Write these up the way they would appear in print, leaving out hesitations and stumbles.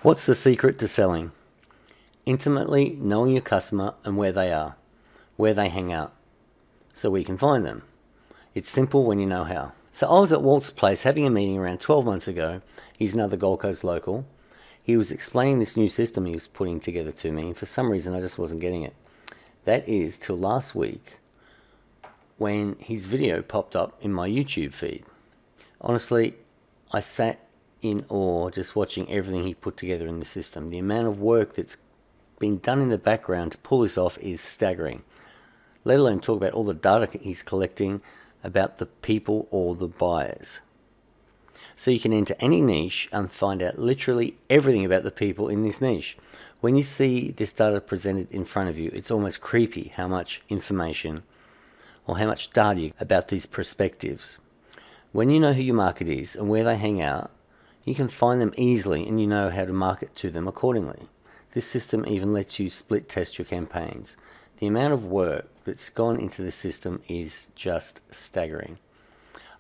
What's the secret to selling? Intimately knowing your customer and where they are, where they hang out, so we can find them. It's simple when you know how. So I was at Walt's place having a meeting around 12 months ago. He's another Gold Coast local. He was explaining this new system he was putting together to me, and for some reason I just wasn't getting it. That is till last week when his video popped up in my YouTube feed. Honestly, I sat in awe just watching everything he put together in the system. The amount of work that's been done in the background to pull this off is staggering. Let alone talk about all the data he's collecting about the people or the buyers. So you can enter any niche and find out literally everything about the people in this niche. When you see this data presented in front of you, it's almost creepy how much information or how much data you about these perspectives. When you know who your market is and where they hang out, you can find them easily and you know how to market to them accordingly. This system even lets you split test your campaigns. The amount of work that's gone into the system is just staggering.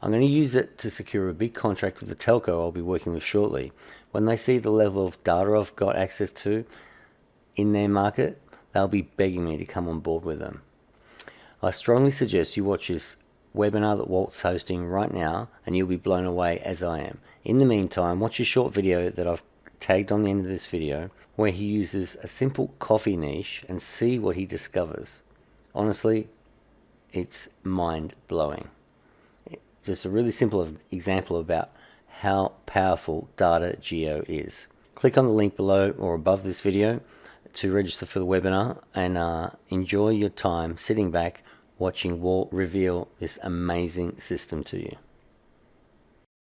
I'm going to use it to secure a big contract with the telco I'll be working with shortly. When they see the level of data I've got access to in their market, they'll be begging me to come on board with them. I strongly suggest you watch this webinar that Walt's hosting right now, and you'll be blown away as I am. In the meantime, watch a short video that I've tagged on the end of this video where he uses a simple coffee niche and see what he discovers. Honestly, it's mind-blowing. Just a really simple example about how powerful DataGeo is. Click on the link below or above this video to register for the webinar and enjoy your time sitting back watching Walt reveal this amazing system to you.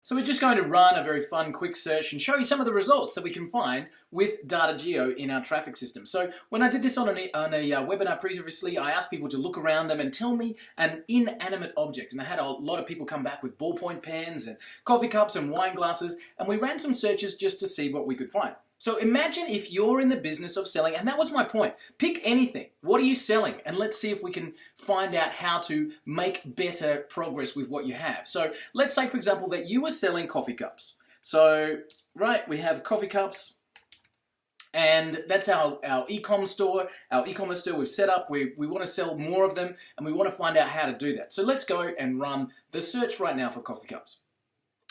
So we're just going to run a very fun quick search and show you some of the results that we can find with DataGeo in our traffic system. So when I did this on a webinar previously, I asked people to look around them and tell me an inanimate object. And I had a lot of people come back with ballpoint pens and coffee cups and wine glasses. And we ran some searches just to see what we could find. So imagine if you're in the business of selling, and that was my point. Pick anything. What are you selling? And let's see if we can find out how to make better progress with what you have. So let's say, for example, that you were selling coffee cups. So, right, we have coffee cups, and that's our e-com store, our e-commerce store we've set up. We want to sell more of them, and we want to find out how to do that. So let's go and run the search right now for coffee cups.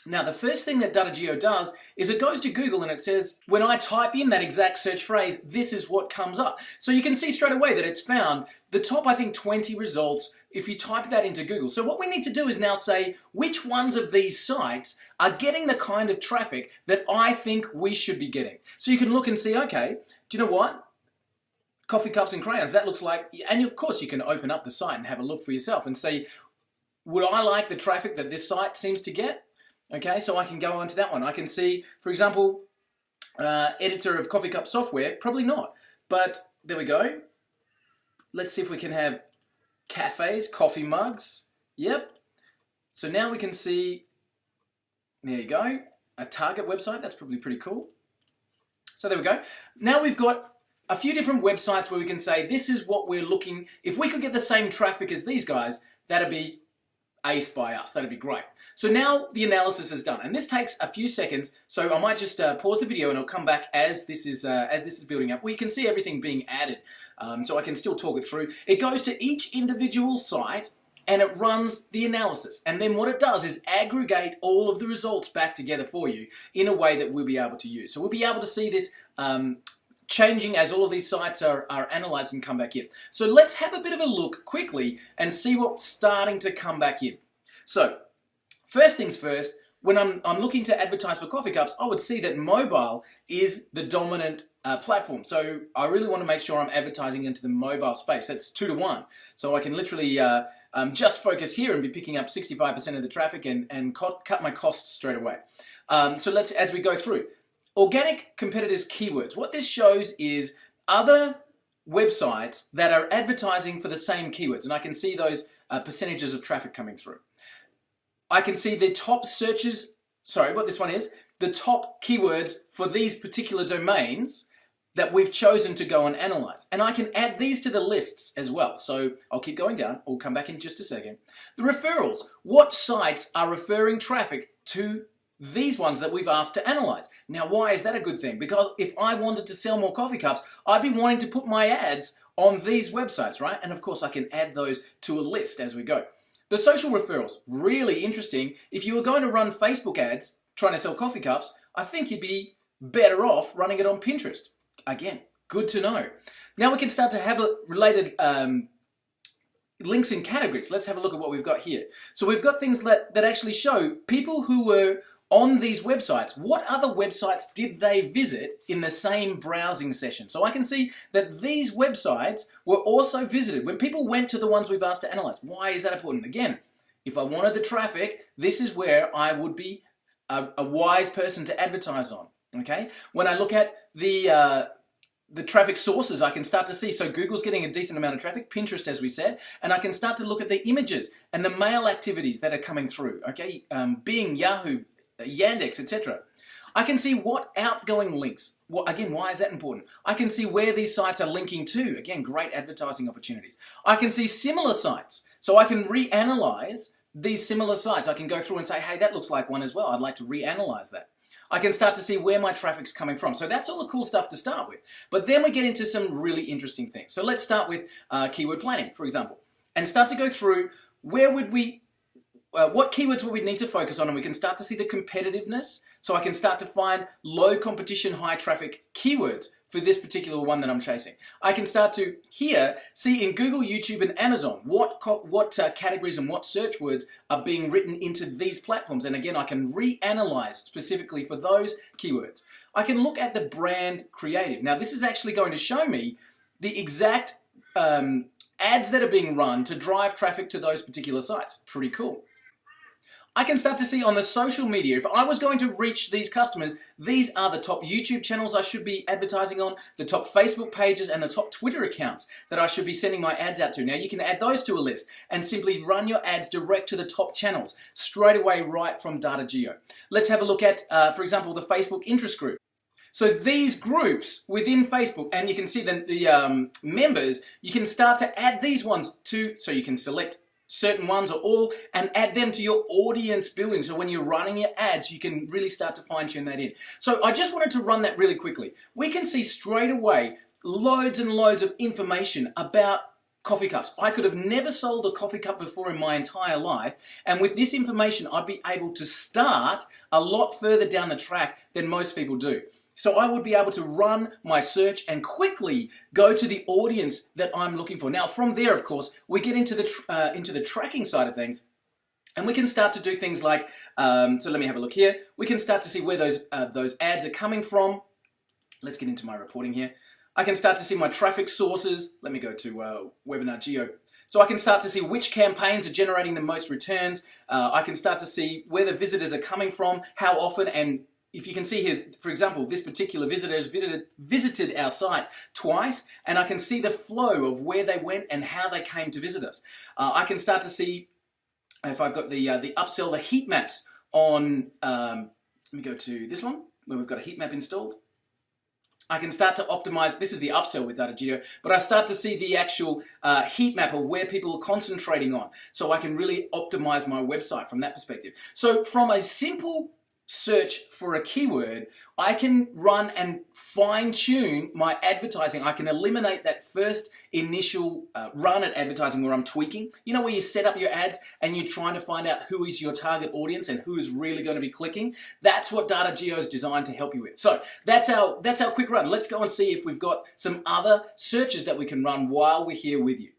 Now, the first thing that DataGeo does is it goes to Google and it says, when I type in that exact search phrase, this is what comes up. So you can see straight away that it's found the top, I think, 20 results if you type that into Google. So what we need to do is now say which ones of these sites are getting the kind of traffic that I think we should be getting. So you can look and see, okay, do you know what? Coffee cups and crayons, that looks like, and of course you can open up the site and have a look for yourself and say, would I like the traffic that this site seems to get? Okay, so I can go on to that one. I can see, for example, editor of coffee cup software, probably not. But there we go. Let's see if we can have cafes, coffee mugs. Yep. So now we can see, there you go, a Target website. That's probably pretty cool. So there we go. Now we've got a few different websites where we can say, this is what we're looking, if we could get the same traffic as these guys, that'd be aced by us. That'd be great. So now the analysis is done, and this takes a few seconds. So I might just pause the video, and I'll come back as this is building up. We can see everything being added, so I can still talk it through. It goes to each individual site, and it runs the analysis. And then what it does is aggregate all of the results back together for you in a way that we'll be able to use. So we'll be able to see this changing as all of these sites are analyzed and come back in. So let's have a bit of a look quickly and see what's starting to come back in. So first things first, when I'm looking to advertise for coffee cups, I would see that mobile is the dominant platform. So I really want to make sure I'm advertising into the mobile space. That's 2 to 1. So I can literally just focus here and be picking up 65% of the traffic and cut my costs straight away. So let's, as we go through, organic competitors keywords. What this shows is other websites that are advertising for the same keywords, and I can see those percentages of traffic coming through. I can see the top searches, sorry, what this one is, the top keywords for these particular domains that we've chosen to go and analyze. And I can add these to the lists as well. So I'll keep going down. I'll come back in just a second. The referrals. What sites are referring traffic to these ones that we've asked to analyze. Now, why is that a good thing? Because if I wanted to sell more coffee cups, I'd be wanting to put my ads on these websites, right? And of course, I can add those to a list as we go. The social referrals, really interesting. If you were going to run Facebook ads trying to sell coffee cups, I think you'd be better off running it on Pinterest. Again, good to know. Now we can start to have a related links in categories. Let's have a look at what we've got here. So we've got things that actually show people who were on these websites. What other websites did they visit in the same browsing session? So I can see that these websites were also visited when people went to the ones we've asked to analyze. Why is that important? Again, if I wanted the traffic, this is where I would be a wise person to advertise on. Okay? When I look at the traffic sources, I can start to see, so Google's getting a decent amount of traffic, Pinterest as we said, and I can start to look at the images and the mail activities that are coming through, okay? Bing, Yahoo, Yandex, etc. I can see what outgoing links, again, why is that important? I can see where these sites are linking to, again, great advertising opportunities. I can see similar sites, so I can reanalyze these similar sites. I can go through and say, hey, that looks like one as well, I'd like to reanalyze that. I can start to see where my traffic's coming from. So that's all the cool stuff to start with. But then we get into some really interesting things. So let's start with keyword planning, for example, and start to go through where would we, what keywords would we need to focus on, and we can start to see the competitiveness. So I can start to find low competition, high traffic keywords for this particular one that I'm chasing. I can start to here see in Google, YouTube, and Amazon what categories and what search words are being written into these platforms. And again, I can reanalyze specifically for those keywords. I can look at the brand creative. Now, this is actually going to show me the exact ads that are being run to drive traffic to those particular sites. Pretty cool. I can start to see on the social media, if I was going to reach these customers, these are the top YouTube channels I should be advertising on, the top Facebook pages, and the top Twitter accounts that I should be sending my ads out to. Now you can add those to a list and simply run your ads direct to the top channels straight away right from DataGeo. Let's have a look at, for example, the Facebook interest group. So these groups within Facebook, and you can see the members, you can start to add these ones to, so you can select certain ones or all and add them to your audience building. So when you're running your ads, you can really start to fine tune that in. So I just wanted to run that really quickly. We can see straight away loads and loads of information about coffee cups. I could have never sold a coffee cup before in my entire life, and with this information I'd be able to start a lot further down the track than most people do. So I would be able to run my search and quickly go to the audience that I'm looking for. Now from there, of course, we get into the tracking side of things, and we can start to do things like, so let me have a look here. We can start to see where those ads are coming from. Let's get into my reporting here. I can start to see my traffic sources. Let me go to DataGeo. So I can start to see which campaigns are generating the most returns. I can start to see where the visitors are coming from, how often, and if you can see here, for example, this particular visitor has visited our site twice, and I can see the flow of where they went and how they came to visit us. I can start to see if I've got the upsell, the heat maps on, let me go to this one, where we've got a heat map installed. I can start to optimize, this is the upsell with DataGeo, but I start to see the actual heat map of where people are concentrating on, so I can really optimize my website from that perspective. So from a simple search for a keyword, I can run and fine-tune my advertising. I can eliminate that first initial run at advertising where I'm tweaking. You know, where you set up your ads and you're trying to find out who is your target audience and who is really going to be clicking. That's what DataGeo is designed to help you with. So that's our quick run. Let's go and see if we've got some other searches that we can run while we're here with you.